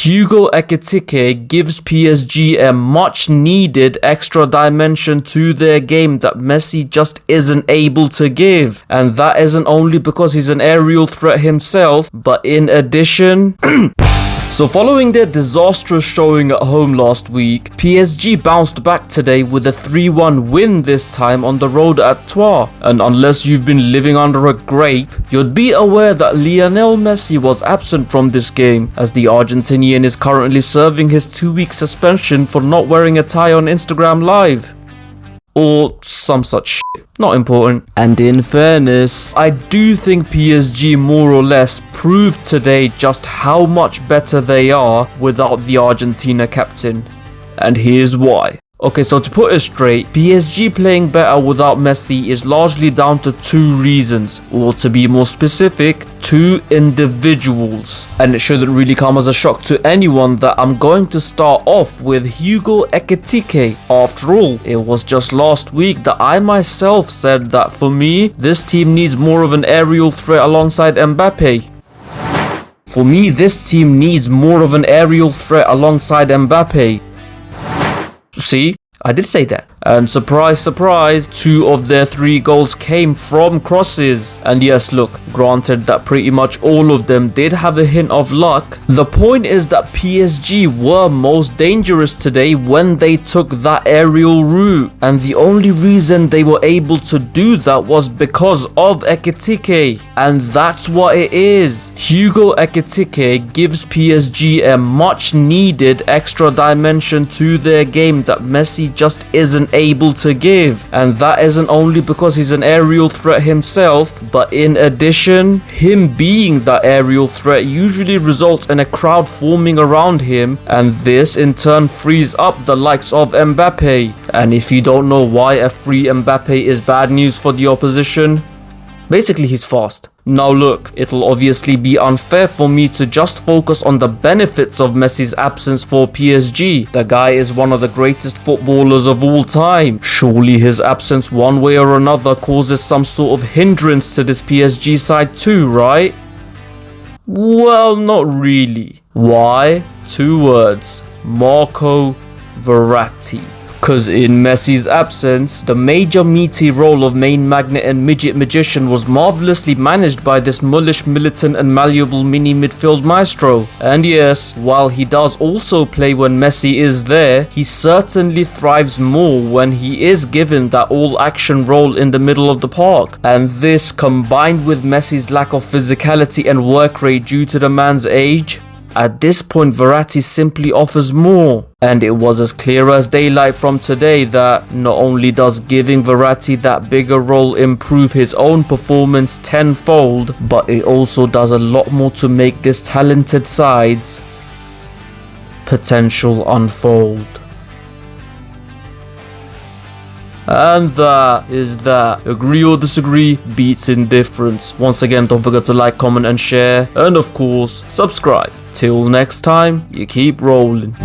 Hugo Ekitike gives PSG a much needed extra dimension to their game that Messi just isn't able to give. And that isn't only because he's an aerial threat himself, but in addition... So following their disastrous showing at home last week, PSG bounced back today with a 3-1 win, this time on the road at Troyes. And unless you've been living under a grape, you'd be aware that Lionel Messi was absent from this game, as the Argentinian is currently serving his 2-week suspension for not wearing a tie on Instagram Live. Or some such shit. Not important. And in fairness, I do think PSG more or less proved today just how much better they are without the Argentina captain. And here's why. Okay, so to put it straight, PSG playing better without Messi is largely down to 2 reasons, or to be more specific, 2 individuals. And it shouldn't really come as a shock to anyone that I'm going to start off with Hugo Ekitike. After all, it was just last week that I myself said that for me, this team needs more of an aerial threat alongside Mbappe. For me, this team needs more of an aerial threat alongside Mbappe. See, I did say that. And surprise, surprise, 2 of their 3 goals came from crosses. And yes, look, granted that pretty much all of them did have a hint of luck. The point is that PSG were most dangerous today when they took that aerial route. And the only reason they were able to do that was because of Ekitike. And that's what it is. Hugo Ekitike gives PSG a much needed extra dimension to their game that Messi just isn't able to give. And that isn't only because he's an aerial threat himself, but in addition, him being that aerial threat usually results in a crowd forming around him, and this in turn frees up the likes of Mbappe. And if you don't know why a free Mbappe is bad news for the opposition, basically he's fast. Now look, it'll obviously be unfair for me to just focus on the benefits of Messi's absence for PSG. The guy is one of the greatest footballers of all time. Surely his absence one way or another causes some sort of hindrance to this PSG side too, right? Well, not really. Why? 2 words. Marco Verratti. Cause in Messi's absence, the major meaty role of main magnet and midget magician was marvelously managed by this mullish, militant and malleable mini midfield maestro. And yes, while he does also play when Messi is there, he certainly thrives more when he is given that all-action role in the middle of the park. And this, combined with Messi's lack of physicality and work rate due to the man's age, at this point Verratti simply offers more. And it was as clear as daylight from today that not only does giving Verratti that bigger role improve his own performance tenfold, but it also does a lot more to make this talented side's potential unfold. And that is that. Agree or disagree beats indifference. Once again, don't forget to like, comment and share, and of course subscribe. Till next time, you keep rolling.